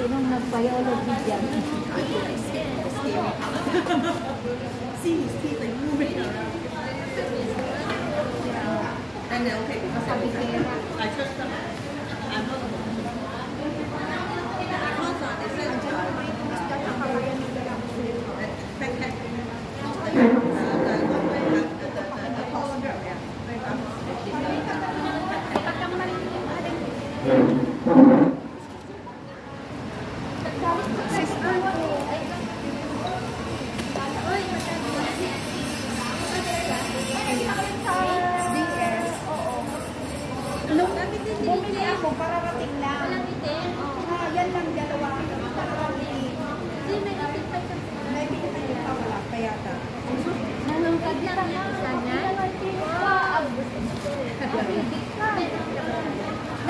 Sinong nag-biology dyan? See his teeth like moving around. And then, okay, because I trust them. I'm not the one. Because they said, bumili ako, pararating lang. Yan lang, dalawa. Pararating. May pinatay pa wala, kaya ta. Nalungkad na lang isa niya.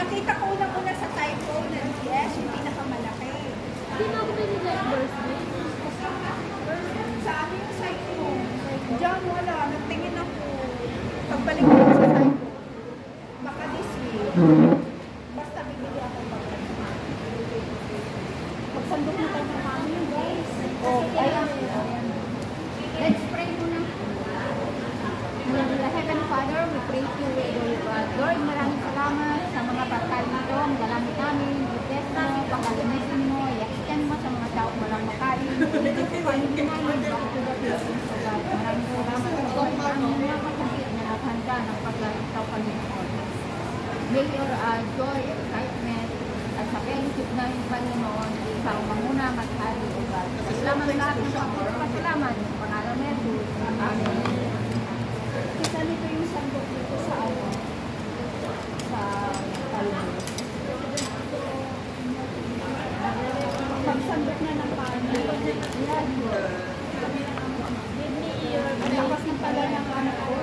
Nakita ko unang-una sa typo ng DS, yung pinakamalaki. Sino ako pinili birthday? Sa amin yung site mo. Diyan wala, nagtingin ako. Pagbalik ko sa site ko. Baka this week. Basta bibili ako pagkakas. Pagsandok na tayo ng mami yun, guys. Ayan. Let's pray muna. Heavenly Father, we pray to you, Lord, maraming salamat sa mga pagkain nito. Ang galamit namin, i-bless mo, pagkalimitin mo, i-extend mo sa mga tao walang makain. Maraming salamat sa mga kapatid na naghanda ng paglalitaw Panginoon. May your joy, excitement, at sa fellowship namin Panginoon, ikaw manguna maghari o God. Salamat lahat ng pagpapasalamat ng pangalan na Jesus. Amen. Isa nito yung sandok dito sa awa. Sa kalong. Pagsandok na ng paano. Yan. Ang lakas ng pala ng anak ko.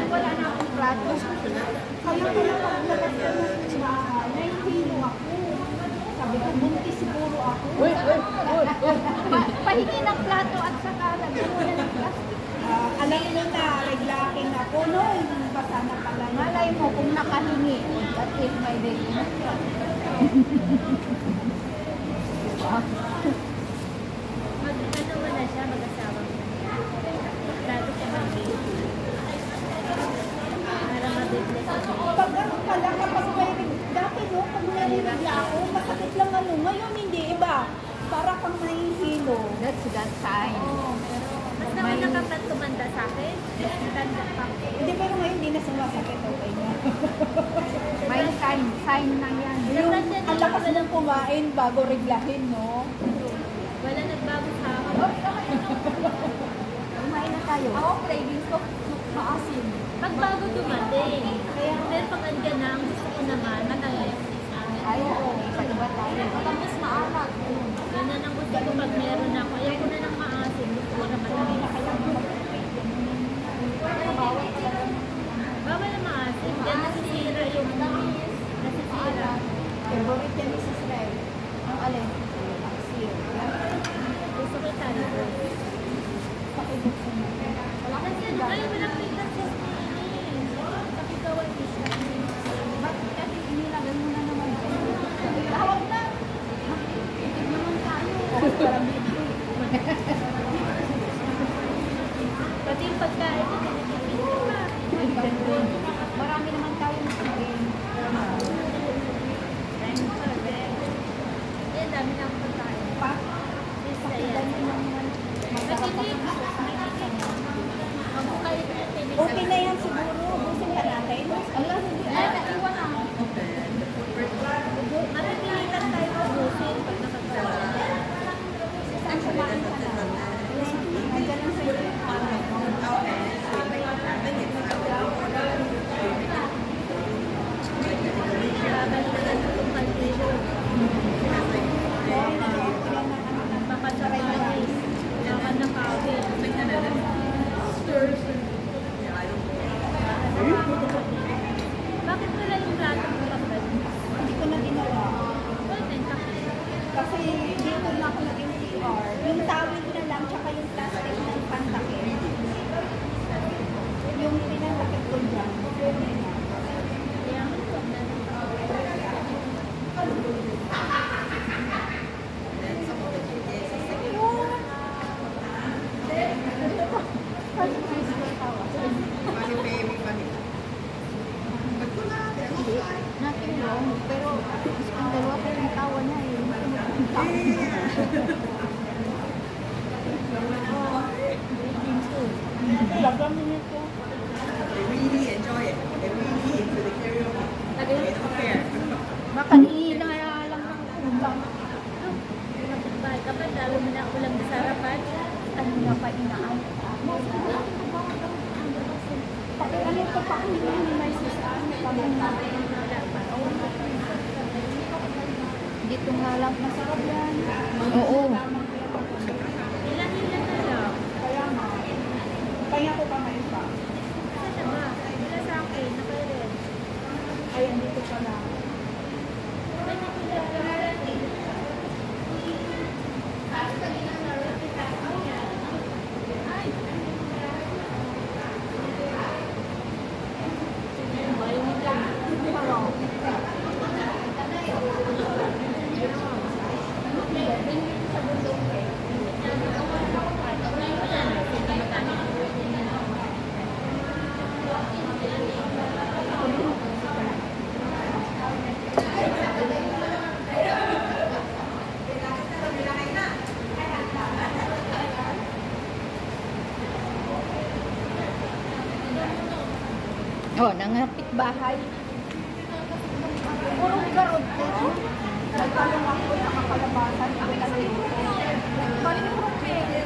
Wala na akong plato. Kaya ko lang paglabas ko ng bahay, nahihilo ako. Sabi ko, buntis siguro ako. Pahingi ng plato at saka nagmula ng plastic. Alam mo na, reglaking ako noon. Basta na pala. Malay mo kung nakahingi. That is my baby. Mag-ano mo na siya, mag-asawa mo. Bago siya mag-baby. Para mabiblis ako. Pag ano pala, kapag may dati no, pag nanirigla ako, masakit lang ano. Ngayon hindi, iba. Para kang nahihilo. That's that sign. Mas naman nakapag tumanda sa akin. Tanda pa. Hindi, pero ngayon hindi na sumasakit. Okay na. May sign na yan. Yung ang lakas ng kumain bago reglahin, no? Wala nagbago sa akin. Kumain na tayo. Ako, cravings ko maasim. Pagbago dumating. Pero pag andyan na, gusto ko naman, matayos. Ay, oo. Pag-iba tayo. Tapos maalat. Ganun ang gusto ko pag meron ako. Ayaw ko na ng maasim. Gusto ko na matayos. Bawal na maasim. Yan nasisira yung nasisira. Favorite yan ni Sis Ray. Ang alin? Aksir. Gusto ko tayo. Pakibuksan mo. Wala kasi Kasi ayaw mo lang may kasi kapigawan siya. Ba't kasi inilagay mo na naman? Tawag na! Itig naman tayo. Parang bibig. Pati yung pagkain ko pinipipin ko pa. Marami naman tayong sige. Eh, dami na akong pagkain. Pa? Pakidan Pakibuksan mo naman. Masarap pa sa okay na yan siguro. Ubusin ka natin. Allah, hindi. Ay, naiwan na. Marapilitan tayo ubusin pag nakagdala. Pero ang dalawa ko yung tawa niya eh. They really enjoy it. They really into the karaoke. It's fair. Makanina lang ng ulam. Kapit-bahay ka pa, dalo mo na ulam sa sarapan. Ano nga pa inaan? Pati ano ito pa kung hindi may sisaan, pamantay. Dito nga lang masarap yan. Oo. Ilan na lang. Kaya nga. Kaya ko pa nga isa. Saan na ba? Wala sa akin, naka-red. Ay, andito pa lang. May nakulat. Oh, nangapit bahay. Purong garod ko. Nagkalong ako sa makalabasan. Ang kasi. Purong pwede.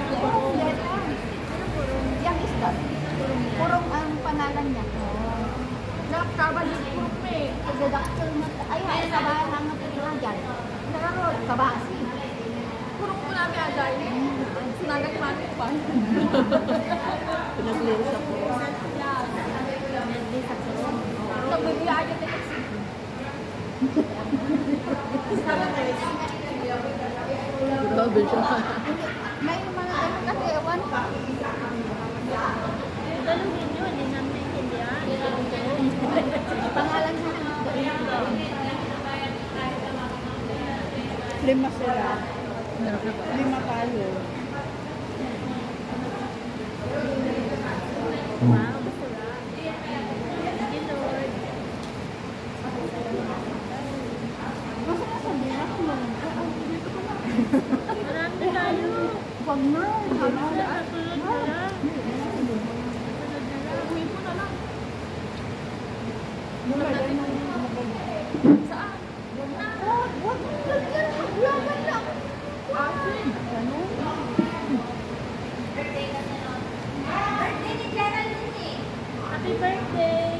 Purong yeta. Yang isda. Purong ang pangalan niya. Nakabalik purong pwede. Pagdadaktil na. Ay, kabahan ang napitira dyan. Nararod. Kabasi. Purong ko namin agay. Sinagat manik pa. Pinaglinis ako. Sabi niya aja tayo. Grabe siya. May mga ano kasi ewan pa. Galuhin nyo, hindi namin naintindihan. Pangalan mo. Lima sila. Lima tayo. Wow, masarap. Thank you, Lord. Masa na sabi na mo? Marami na tayo. Wag na. Sunod na lang. Sunod na lang. Uwi mo na lang. Saan? Wag yan. Laban lang. Asin. Ganun. Happy birthday!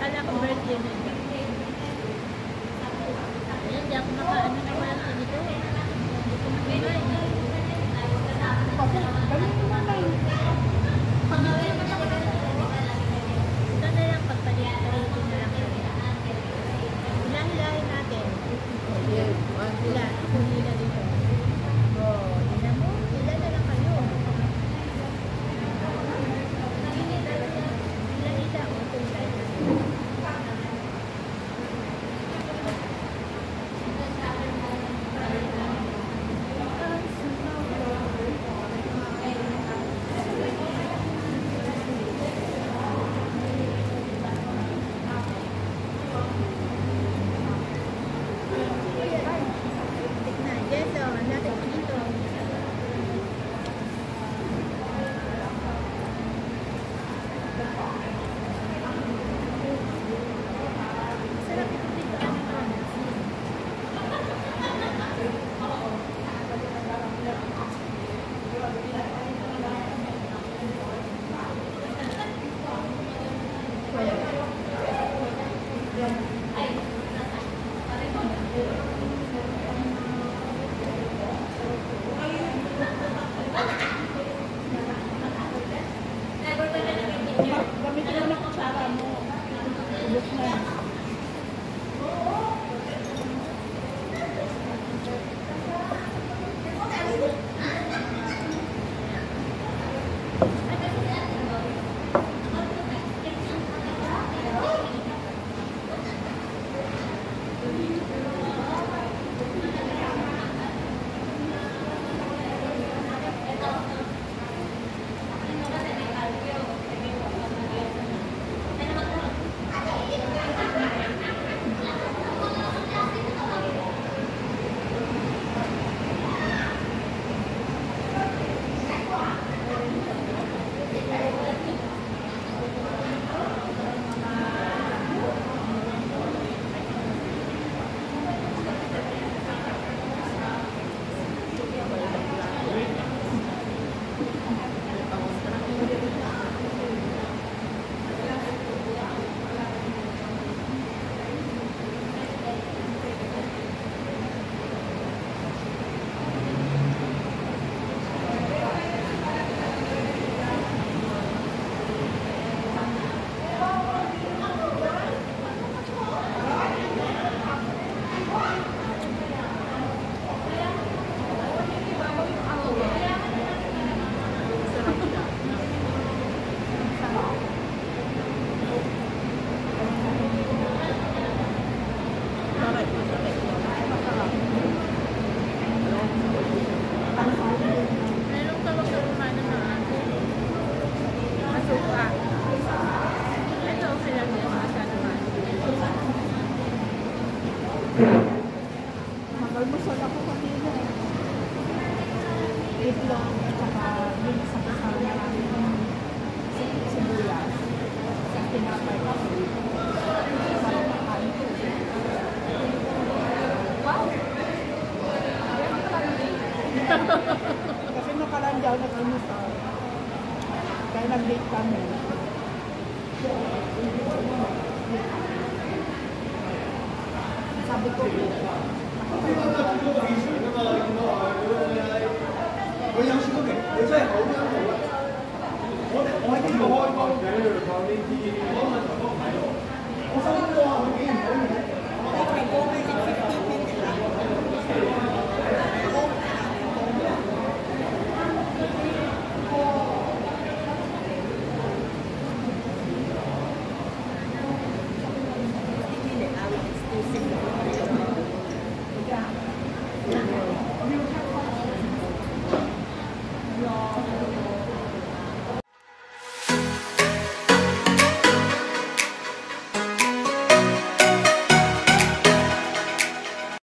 Kala ko birthday na yun. Ayan, di ako makaano na walang ganito. Hindi ko makinig. Ganun mo na lang. Ito na lang pagpalit-palitin na lang. Hilahin natin. Hila. Ako hila dito. Oh, hila mo. Hila na lang kayo. nag-date kami. Sabi ko, 佢有少少奇，你真係好啱好啊！我喺呢度開工嘅，呢度講呢啲。